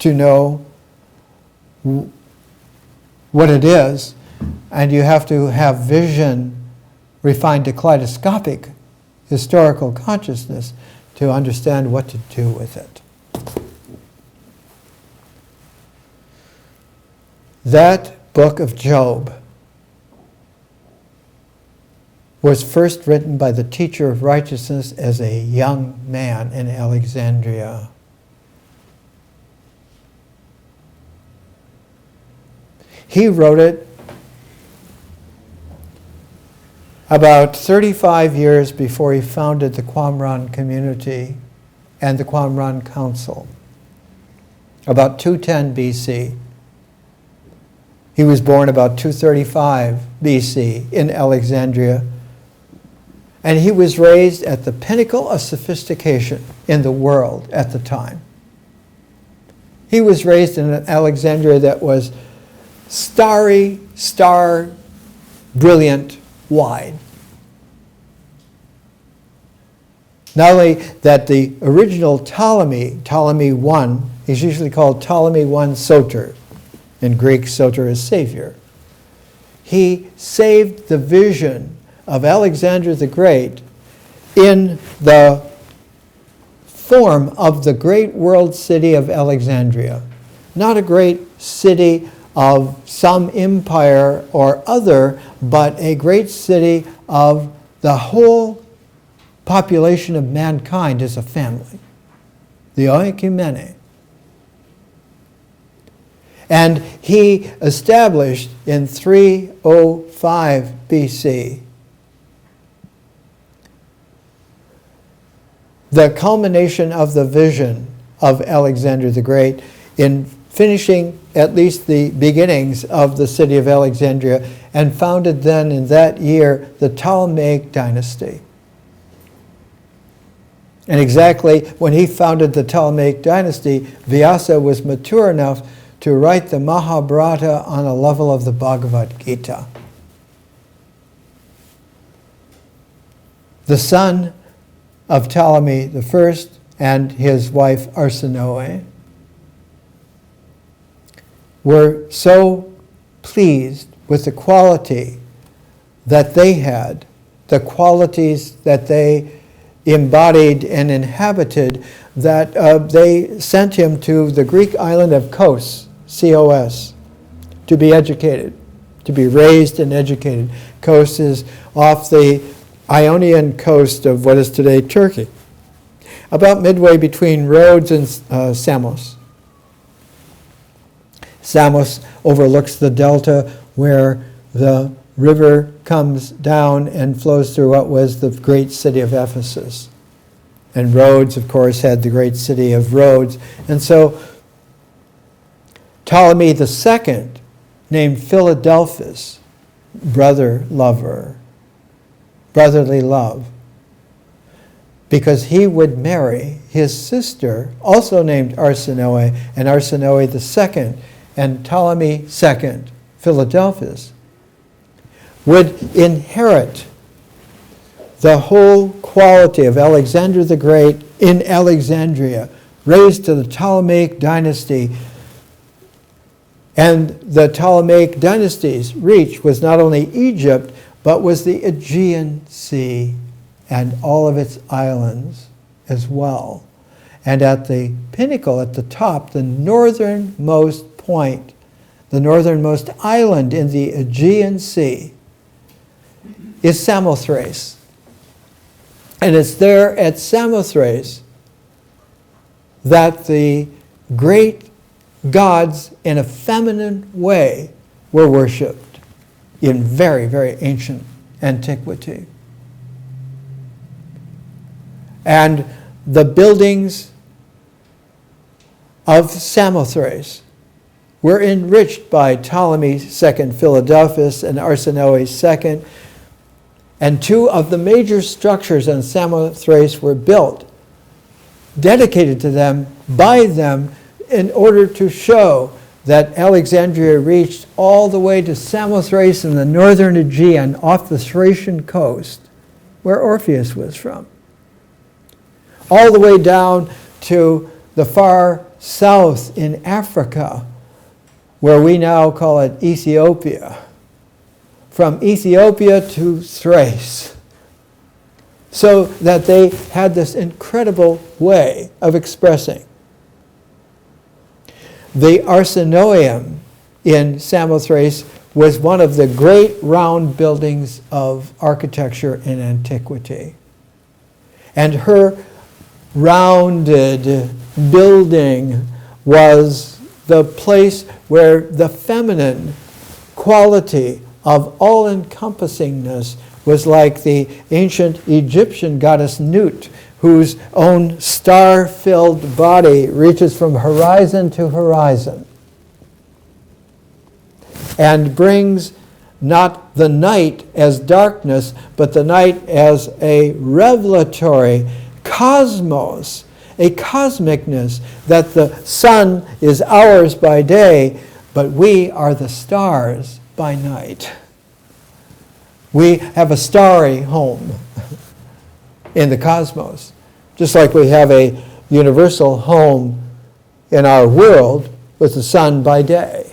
to know what it is, and you have to have vision refined to kaleidoscopic historical consciousness to understand what to do with it. That book of Job was first written by the teacher of righteousness as a young man in Alexandria. He wrote it about 35 years before he founded the Qumran community and the Qumran Council, about 210 BC. He was born about 235 BC in Alexandria, and he was raised at the pinnacle of sophistication in the world at the time. He was raised in an Alexandria that was starry, brilliant, wide. Not only that the original Ptolemy I, is usually called Ptolemy I Soter. In Greek, Soter is savior. He saved the vision of Alexander the Great in the form of the great world city of Alexandria. Not a great city of some empire or other, but a great city of the whole population of mankind as a family, the oikumene. And he established in 305 BC the culmination of the vision of Alexander the Great in finishing at least the beginnings of the city of Alexandria, and founded then in that year the Ptolemaic dynasty. And exactly when he founded the Ptolemaic dynasty, Vyasa was mature enough to write the Mahabharata on a level of the Bhagavad Gita. The son of Ptolemy I and his wife Arsinoe were so pleased with the quality that they had, the qualities that they embodied and inhabited, that they sent him to the Greek island of Kos, C-O-S, to be educated, to be raised and educated. Kos is off the Ionian coast of what is today Turkey, about midway between Rhodes and Samos. Samos overlooks the delta where the river comes down and flows through what was the great city of Ephesus. And Rhodes, of course, had the great city of Rhodes. And so Ptolemy II named Philadelphus brother lover, brotherly love. because he would marry his sister, also named Arsinoe, and Arsinoe II, and Ptolemy II, Philadelphus, would inherit the whole quality of Alexander the Great in Alexandria, raised to the Ptolemaic dynasty. And the Ptolemaic dynasty's reach was not only Egypt, but was the Aegean Sea and all of its islands as well. And at the pinnacle, at the top, the northernmost point, the northernmost island in the Aegean Sea, is Samothrace. And it's there at Samothrace that the great gods in a feminine way were worshipped in very, very ancient antiquity. And the buildings of Samothrace were enriched by Ptolemy II Philadelphus and Arsinoe II, and two of the major structures on Samothrace were built, dedicated to them, by them, in order to show that Alexandria reached all the way to Samothrace in the northern Aegean off the Thracian coast, where Orpheus was from, all the way down to the far south in Africa, where we now call it Ethiopia, from Ethiopia to Thrace, so that they had this incredible way of expressing. The Arsinoeum in Samothrace was one of the great round buildings of architecture in antiquity. And her rounded building was the place where the feminine quality of all-encompassingness was like the ancient Egyptian goddess Nut, whose own star-filled body reaches from horizon to horizon and brings not the night as darkness, but the night as a revelatory cosmos, a cosmicness, that the sun is ours by day, but we are the stars by night. We have a starry home in the cosmos, just like we have a universal home in our world with the sun by day.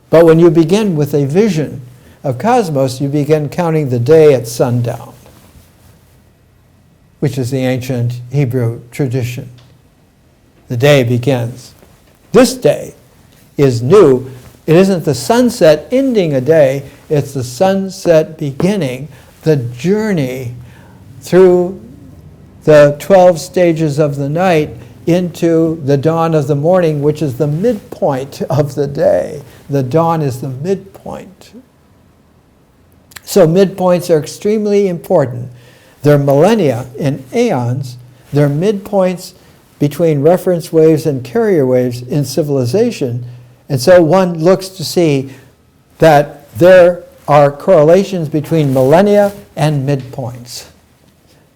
But when you begin with a vision of cosmos, you begin counting the day at sundown, which is the ancient Hebrew tradition. The day begins. This day is new. It isn't the sunset ending a day, it's the sunset beginning the journey through the 12 stages of the night into the dawn of the morning, which is the midpoint of the day. The dawn is the midpoint. So midpoints are extremely important. They're millennia in aeons. They're midpoints between reference waves and carrier waves in civilization. And so one looks to see that there are correlations between millennia and midpoints.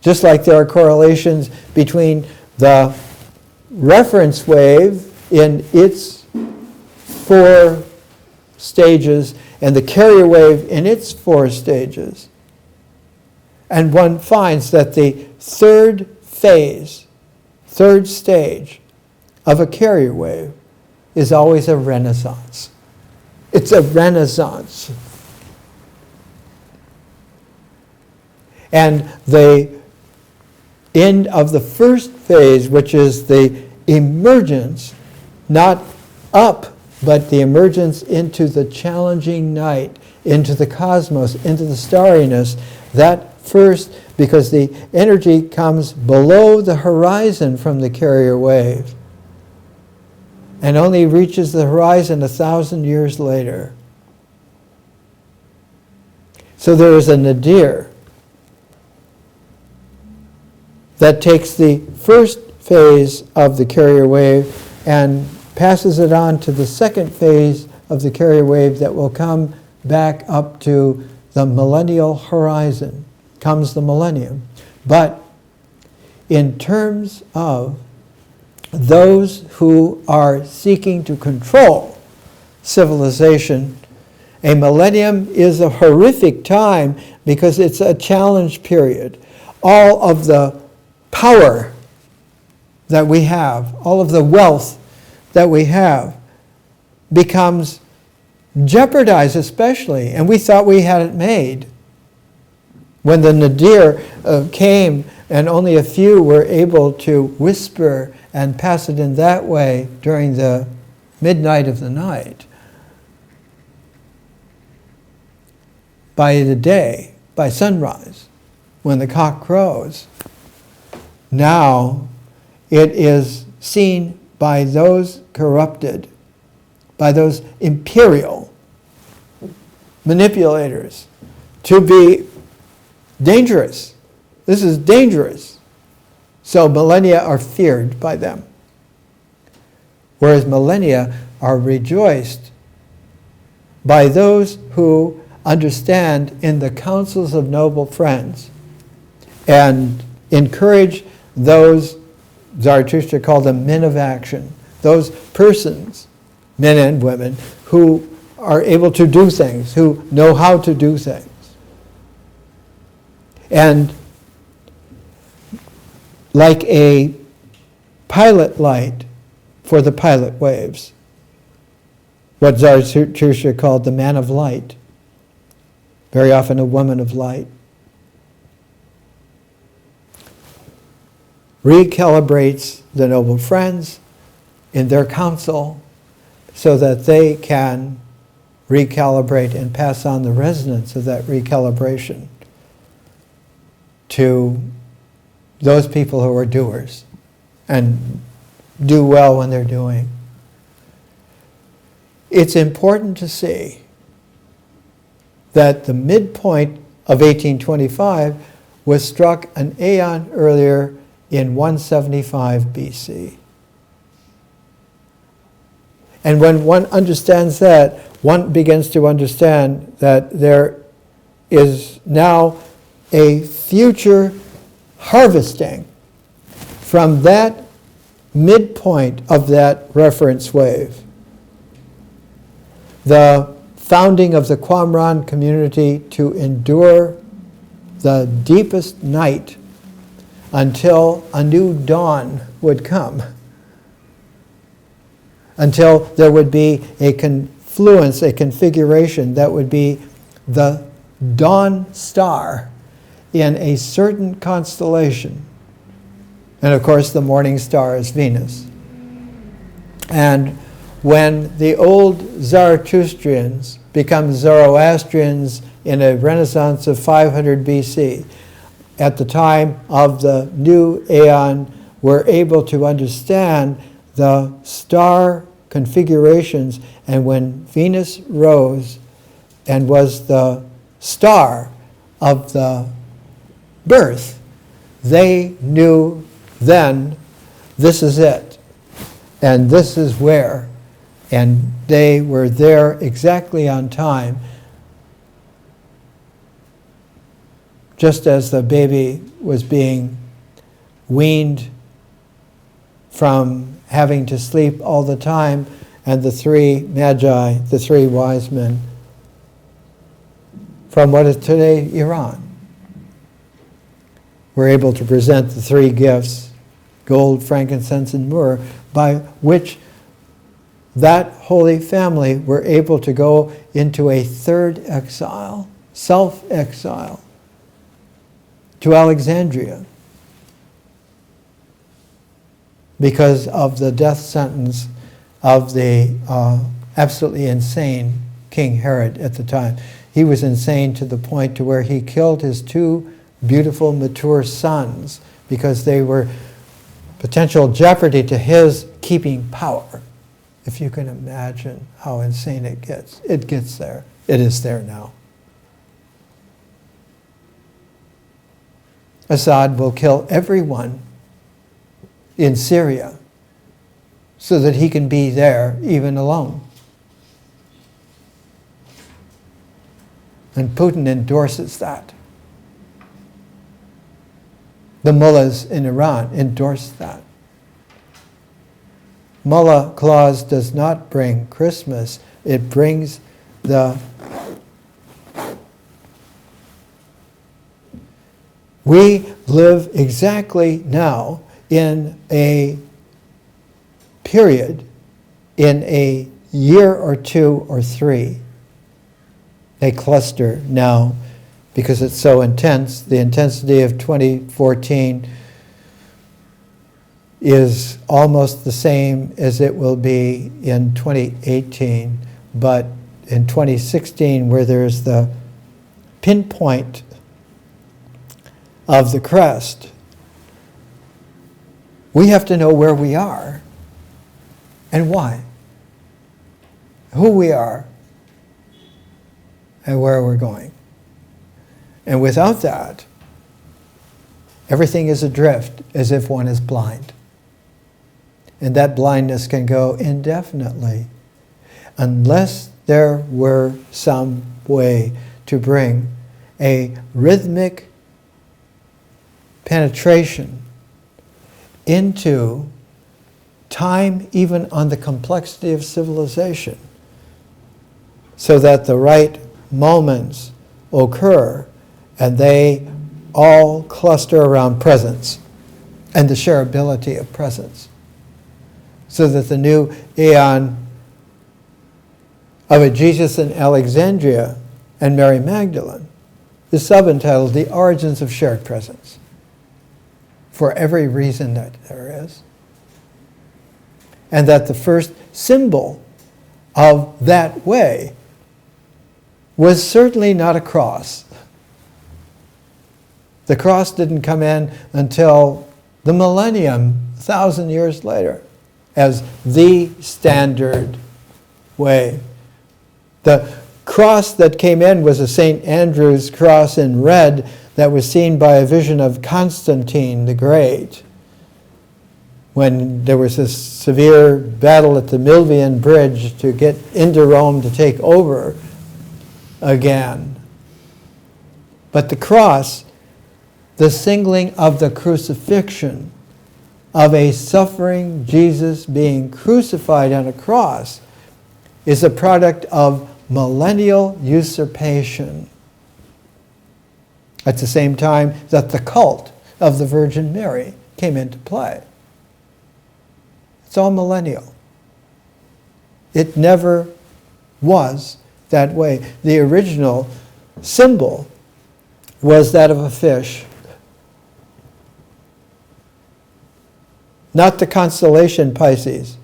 Just like there are correlations between the reference wave in its 4 stages and the carrier wave in its 4 stages. And one finds that the third stage of a carrier wave is always a renaissance. It's a renaissance. And the end of the first phase, which is the emergence, not up, but the emergence into the challenging night, into the cosmos, into the starriness, that first, because the energy comes below the horizon from the carrier wave and only reaches the horizon 1,000 years later. So there is a nadir that takes the first phase of the carrier wave and passes it on to the second phase of the carrier wave that will come back up to the millennial horizon. comes the millennium. But in terms of those who are seeking to control civilization, a millennium is a horrific time because it's a challenge period. All of the power that we have, all of the wealth that we have becomes jeopardized especially, and we thought we had it made. When the nadir came and only a few were able to whisper and pass it in that way during the midnight of the night, by the day, by sunrise, when the cock crows, now it is seen by those corrupted, by those imperial manipulators, to be dangerous. This is dangerous. So millennia are feared by them, whereas millennia are rejoiced by those who understand in the counsels of noble friends and encourage those, Zarathustra called them men of action, those persons, men and women, who are able to do things, who know how to do things. And like a pilot light for the pilot waves, what Zarathustra called the man of light, very often a woman of light, recalibrates the noble friends in their counsel so that they can recalibrate and pass on the resonance of that recalibration to those people who are doers and do well when they're doing. It's important to see that the midpoint of 1825 was struck an aeon earlier in 175 BC. And when one understands that, one begins to understand that there is now a future harvesting from that midpoint of that reference wave. The founding of the Qumran community to endure the deepest night until a new dawn would come, until there would be a confluence, a configuration that would be the dawn star in a certain constellation. And of course the morning star is Venus. And when the old Zarathustrians become Zoroastrians in a renaissance of 500 BC, at the time of the new aeon, were able to understand the star configurations, and when Venus rose and was the star of the birth, they knew then this is it, and this is where, and they were there exactly on time, just as the baby was being weaned from having to sleep all the time, and the three magi, the three wise men, from what is today Iran, were able to present the three gifts, gold, frankincense, and myrrh, by which that holy family were able to go into a third exile, self-exile, to Alexandria, because of the death sentence of the absolutely insane King Herod at the time. He was insane to the point to where he killed his two beautiful, mature sons because they were potential jeopardy to his keeping power. If you can imagine how insane it gets there. It is there now. Assad will kill everyone in Syria so that he can be there even alone. And Putin endorses that. The mullahs in Iran endorsed that. Mullah clause does not bring Christmas. It brings We live exactly now in a period, in a year or two or three. They cluster now because it's so intense. The intensity of 2014 is almost the same as it will be in 2018, but in 2016, where there's the pinpoint of the crest, we have to know where we are and why, who we are, and where we're going. And without that, everything is adrift, as if one is blind. And that blindness can go indefinitely, unless there were some way to bring a rhythmic penetration into time, even on the complexity of civilization, so that the right moments occur and they all cluster around presence and the shareability of presence, so that the new aeon of a Jesus in Alexandria and Mary Magdalene is subentitled The Origins of Shared Presence, for every reason that there is. And that the first symbol of that way was certainly not a cross. The cross didn't come in until the millennium, 1,000 years later, as the standard way. The cross that came in was a St. Andrew's cross in red that was seen by a vision of Constantine the Great, when there was this severe battle at the Milvian Bridge to get into Rome to take over again. But the cross, the singling of the crucifixion, of a suffering Jesus being crucified on a cross, is a product of millennial usurpation. At the same time that the cult of the Virgin Mary came into play. It's all millennial. It never was that way. The original symbol was that of a fish. Not the constellation Pisces.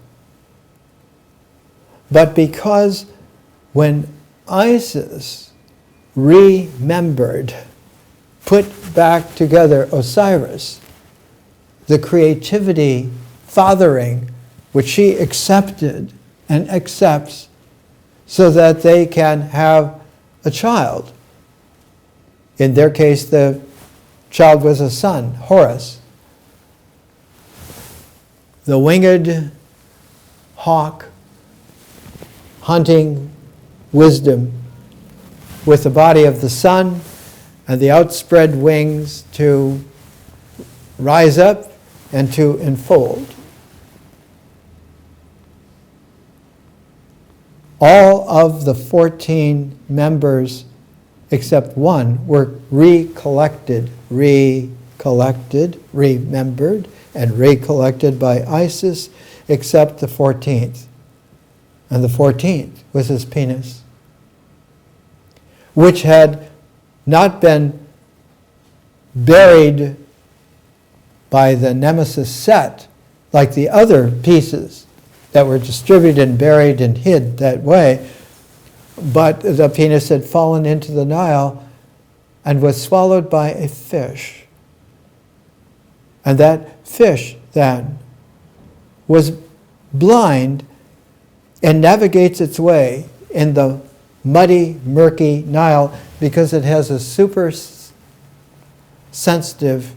But because when Isis remembered, put back together Osiris, the creativity, fathering, which she accepted and accepts, so that they can have a child. In their case, the child was a son, Horus. The winged hawk, hunting wisdom, with the body of the sun and the outspread wings to rise up and to enfold. All of the 14 members, except one, were remembered, and recollected by Isis, except the 14th. And the 14th was his penis, which had not been buried by the nemesis Set like the other pieces that were distributed and buried and hid that way, but the penis had fallen into the Nile and was swallowed by a fish. And that fish then was blind and navigates its way in the muddy, murky Nile because it has a super sensitive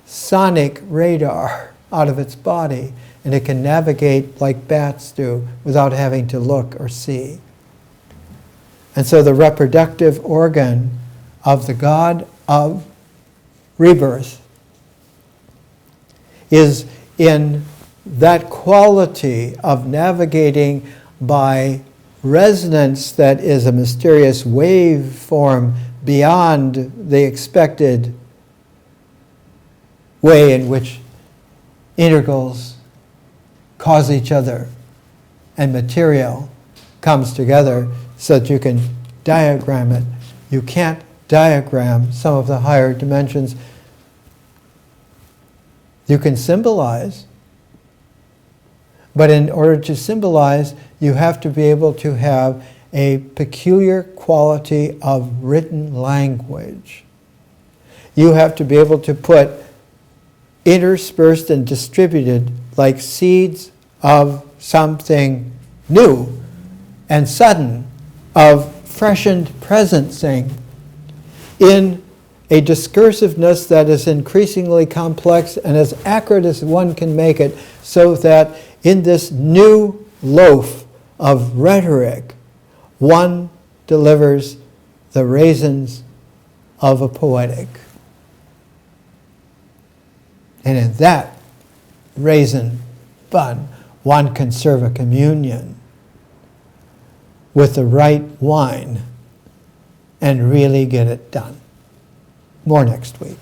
sonic radar out of its body, and it can navigate like bats do without having to look or see. And so the reproductive organ of the god of rebirth is in that quality of navigating by resonance that is a mysterious waveform beyond the expected way in which integrals cause each other and material comes together so that you can diagram it. You can't diagram some of the higher dimensions. You can symbolize, but in order to symbolize, you have to be able to have a peculiar quality of written language. You have to be able to put interspersed and distributed like seeds of something new and sudden, of freshened presencing in a discursiveness that is increasingly complex and as accurate as one can make it, so that in this new loaf of rhetoric, one delivers the raisins of a poetic. And in that raisin bun, one can serve a communion with the right wine and really get it done. More next week.